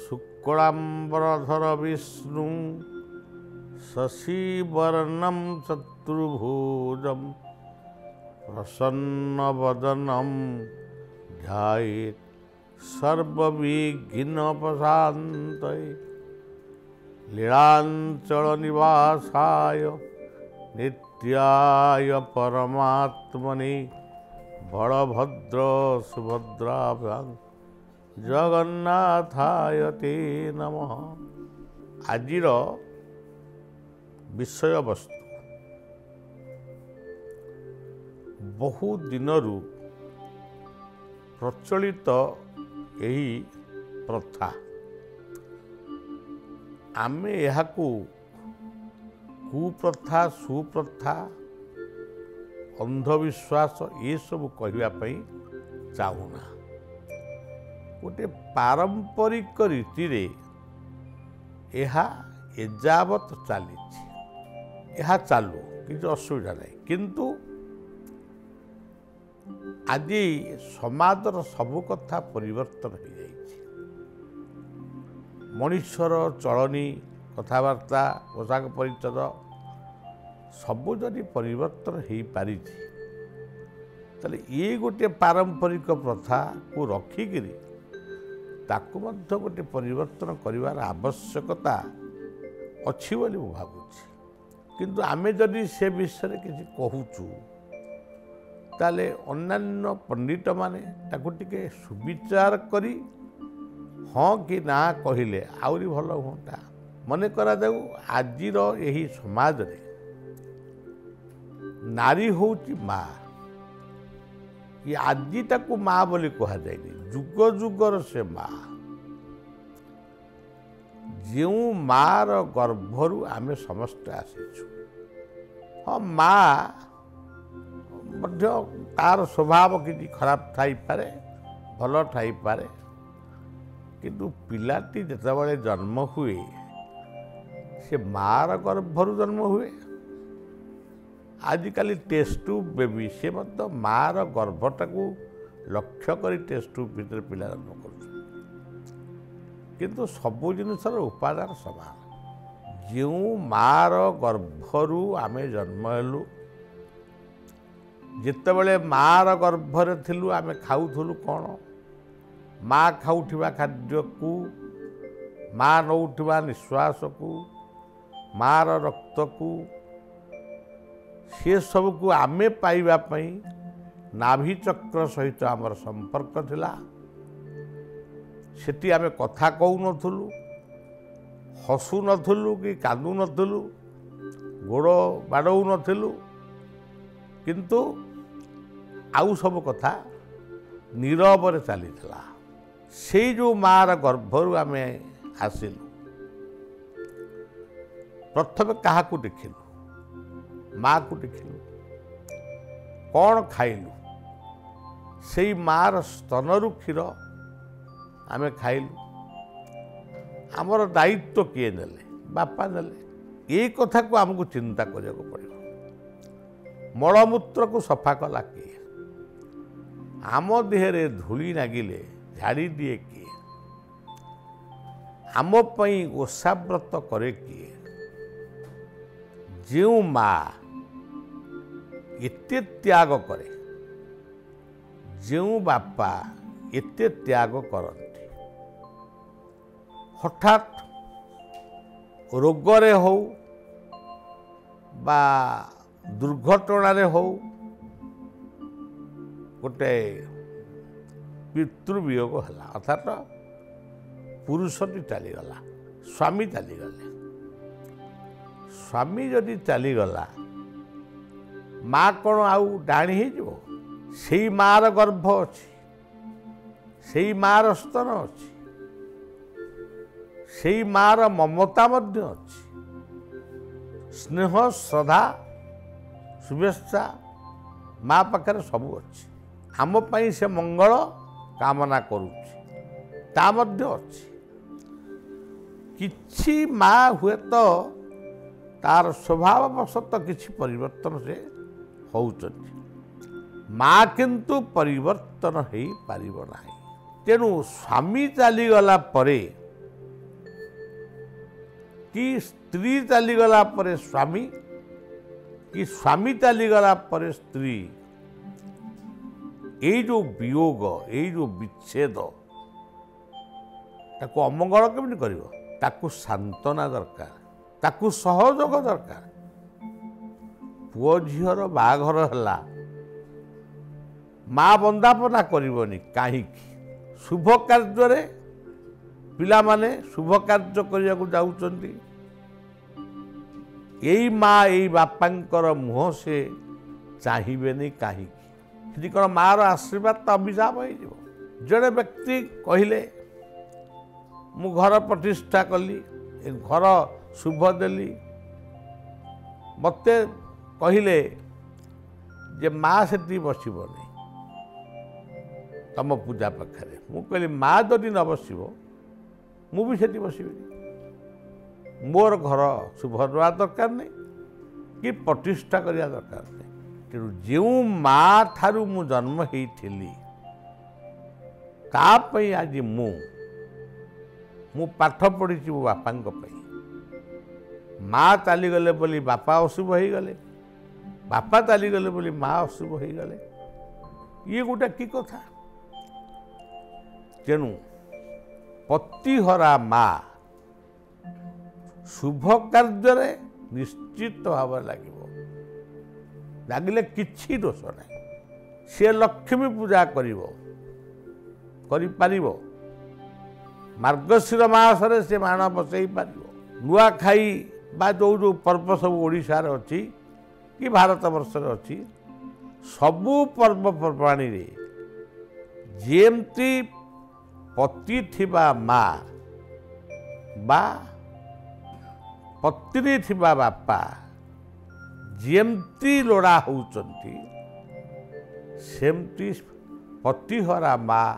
शुक्लांबरधर विष्णु शशिवर्णं चतुर्भुजं प्रसन्नवदनं ध्यायेत् सर्वविघ्नोपशान्तये लीलाञ्चलनिवासाय नित्याय परमात्मने बलभद्र सुभद्राभ्यां जगन्नाथाय ते नमः। आजिर विषय वस्तु बहु दिनरू प्रचलित यही प्रथा आमे यहाकू कुप्रथा सुप्रथा अंधविश्वास ये सब कहवाई चाहूना। गोटे पारंपरिक रीति रे एजावत चली चालू किसी असुविधा नहीं, किंतु आज समाजर सबु कथा परिवर्तन हो जाए। मनुष्यर चलनी कथबार्ता पोशाक परिच्छद सबू जदि परिवर्तन हो पारी ताले ये गोटे पारंपरिक प्रथा को रखिकी ताकू मध्य गोटे परिवर्तन करिवार आवश्यकता अच्छी बोली मु भावुछि। किंतु आमे जदि से विषय किसी कहूचु ताले अन्यान्य पंडित माने ताकू टिके सुविचार करी हाँ कि ना कहले आउरी भल हुंता। मने करा जाऊ आजिर यही समाज रे नारी होची माँ, ये आजी ताकू माँ बोली कहा जाएनी, जुग जुगर से माँ। जो मार गर्भरु आमे समस्त आसीचु। हाँ माँ तार स्वभाव किसी खराब थाई पारे भल थाई पारे, किंतु पिलाटी जितेबाला जन्म हुए से मार गर्भरु जन्म हुए। आजिकाली टेस्ट ट्यूब बेबी से मतलब मार गर्भटा को लक्ष्य करी टेस्ट ट्यूब भीतर पिला जन्म कर, किंतु सबु जिनसर उपादान समान। जो मार गर्भरु आमे जन्म हेलु, जितेबाला मार गर्भरे थिलु आमे खाउथुलु कौन, माँ खाऊा खाद्य को, माँ नौठा निश्वास को, मार रक्त को, सी सब को आमे पाइबा पई नाभि चक्र सहित आमर संपर्क थिला। सेठी आमे कथा कहू नथुलु, हसु नथुलु कि कांदू नथुलु, गोड़ बाड़ऊ नथुलु, किंतु आउ सब कथा नीरव चली। से जो मार गर्भरु आमे आसिलु, प्रथम क्या देखिलु, माँ को देखिलु, कौन खाइलु, से मार स्तनरु क्षीर आमे खाइलु। आमर दायित्व किए नेले, बापा नेले। ये कथा को आमको चिंता करने को पड़े। मलमूत्र को सफा कला किए, आम देहरे धूली नागिले झाड़ी दिए किए, आम पई ओषा व्रत करे किए। जो माँ एते त्याग करे, जो बापा एते त्याग करती, हठात रोगरे हो बा दुर्घटना हो गोटे पितृवियोग है, अर्थात पुरुषटी चलीगला, स्वामी चलीगले। स्वामी जदि चलीगला माँ कौन आउ डाणी हो, से मार गर्भ अच्छी, से मार स्तन अच्छी, से मार ममता मध्य अच्छी, स्नेह श्रद्धा शुभेच्छा माँ पाखे सबू अच्छी। आम पाई से मंगल कामना करुच्ची, ता मध्य अच्छी। किछि माँ हुए तो तार स्वभाववशत किछि परिवर्तन से होउचंती, माँ किंतु परिवर्तन हो पारिब नाही। तेणु स्वामी चलीगला परे कि स्त्री चलीगला पर स्वामी कि स्वामी चलीगला पर स्त्री ये जो वियोग ये जो विच्छेद ताको अमंगल केମିତି କରିବ ताको सांत्वना दरकार ताको सहयोग दरकार पुओ झीर बाघर है माँ बंदापना करनी कहीं शुभ कार्य पिला माने शुभ कार्य करने को जाऊँगी यही माँ यही बापांकर मुह से चाहिए कहीं कौन मार आशीर्वाद तो अभिशाप हो जड़े व्यक्ति कहले मु घर प्रतिष्ठा कली घर शुभ देली मत कहले जे माँ से बसब नहीं तुम पूजा पाखे मु कहली माँ जदि न बसब मु भी से बसबी मोर घर शुभ रहा दरकार नहीं कि प्रतिष्ठा करने दरकार नहीं तेणु जो माँ ठारू मु जन्म होइथिली तापई आज मु पाठ पढ़ी मो बापा माँ चलीगले बोली बापा अशुभ हो गले बापा चलीगले बोली माँ अशुभ हो गले ये गोटे कि कथा तेणु पतिहरा माँ शुभ कार्य निश्चित भाव लगे किछि दोष नहीं सी लक्ष्मी पूजा करिपार मार्गशीर मासरे से माण बसई पार नुआ खाई बा जो जो पर्व सब ओडिशार अच्छी कि भारत वर्ष अच्छी सबू पर्वपर्वाणी रे जेमती पति थिबा माँ बा पत्नी थिबा बापा जेमती लोड़ा होउचंती सेमती पतिहरा माँ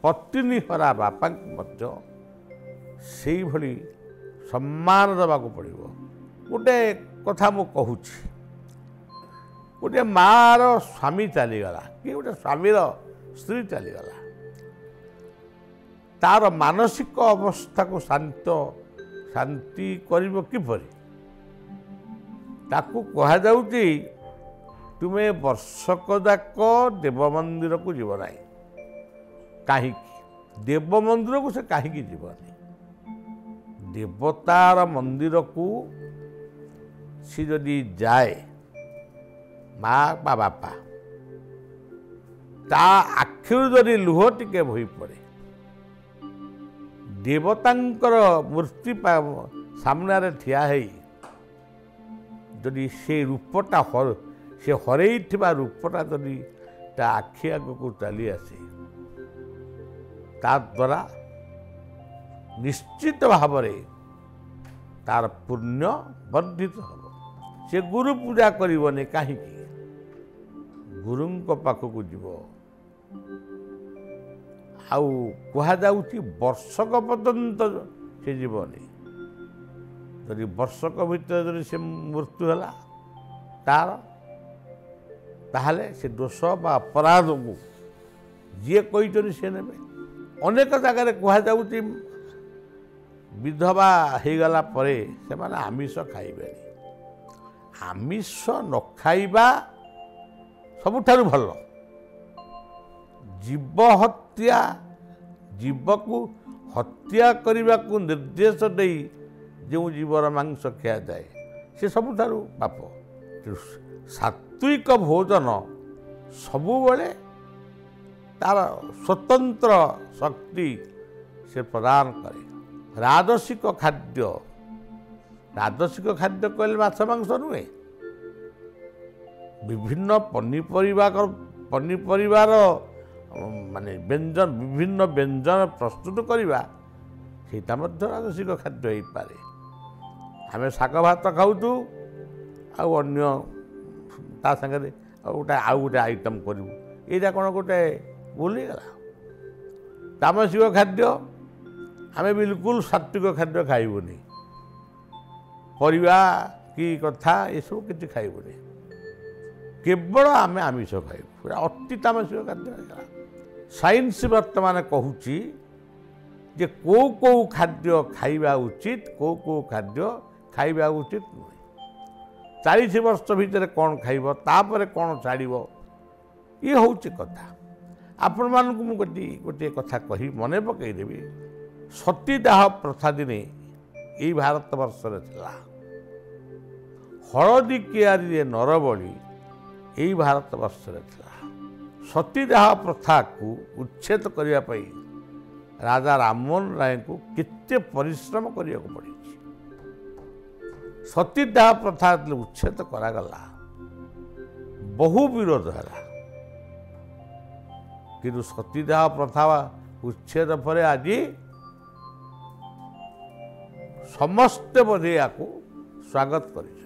पत्नी हरा बापा से भली सम्मान देवाक पड़ो गोटे कथा मु कहूची गोटे माँ रो स्वामी चलीगला कि गोटे स्वामीर स्त्री चलीगला तार मानसिक अवस्था को शांति करिबो किपरि ताकू कहा जाउची तुमे वर्षक जाक देव मंदिर को जीव नाही कहीं देव मंदिर को से कहीं जीवनी देवतार मंदिर को सी जदि जाए माँ बा बापा ता आखिर जदि लुह टिके भई पड़े देवतांकर मूर्ति सामने ठिया है जदि से रूपटा से हरई रूपटा जदि ता आखि आगक चली आसे ता द्वारा निश्चित भाव तार पुण्य वर्धित हम से गुरु पूजा करने कहीं गुरु पाखक जीव आउ कह वर्षक पर्यंत से जीवनी जदि वर्षक भितर जदि से मृत्यु है तार ताहले से दोष बा अपराध को जी कही से ने अनेक जगह कहुच्छी विधवा हो गला परे से माने आमिष खाइबे आमिष न खाइबा सबुठारु भल जीव हत्या जीव को हत्या करने को निर्देश दे जो जीवर मांस खिया जाए से सबुठारु पाप सात्विक भोजन सबुबले तार स्वतंत्र शक्ति से प्रदान करे राजसिक खाद्य कहले माछ मांस नुहे विभिन्न पनीपरिवार माने व्यंजन विभिन्न व्यंजन प्रस्तुत करवा सेटा मध्य राजसिक खाद्य हो पारे आम शाग भात खाऊँ अन्य ता संगे गोटे आउ गोटे आइटम करूँ यहाँ कौन गोटे भूलीगला तामसिक खाद्य आम बिल्कुल सात्विक खाद्य खाइबुनी परिवा कि कथा ये सब किसी खाइबुनी केवल आम आमिष खाइबू अति तामसिक खाद्य साइंस वर्तमान कहूँ ଯେ କେଉଁ ଖାଦ୍ୟ ଖାଇବା ଉଚିତ କେଉଁ ଖାଦ୍ୟ ଖାଇବା ଉଚିତ ନୁହେଁ। 40 ବର୍ଷ ଭିତରେ କ'ଣ ଖାଇବ ତାପରେ କ'ଣ ଛାଡ଼ିବ, ଇଏ ହେଉଛି କଥା। ଆପଣମାନଙ୍କୁ ମୁଁ ଗୋଟିଏ କଥା କହି ମନେ ପକାଇଦେବି। ସତୀଦାହ ପ୍ରଥା ଦିନେ ଏଇ ଭାରତବର୍ଷରେ ଥିଲା। ହଳଦୀ କିଆରୀରେ ନରବଳି ଏଇ ଭାରତବର୍ଷରେ ଥିଲା। ସତୀଦାହ ପ୍ରଥାକୁ ଉଚ୍ଛେଦ କରିବା ପାଇଁ ରାଜା ରାମମୋହନ ରାୟଙ୍କୁ କେତେ ପରିଶ୍ରମ କରିବାକୁ ପଡ଼ିଛି। ସତୀଦାହ ପ୍ରଥା ଯେତେବେଳେ ଉଚ୍ଛେଦ କରାଗଲା ବହୁ ବିରୋଧ ହେଲା, କିନ୍ତୁ ସତୀଦାହ ପ୍ରଥା ଉଚ୍ଛେଦ ପରେ ଆଜି ସମସ୍ତେ ବୋଧେ ଏହାକୁ ସ୍ୱାଗତ କରିଛନ୍ତି।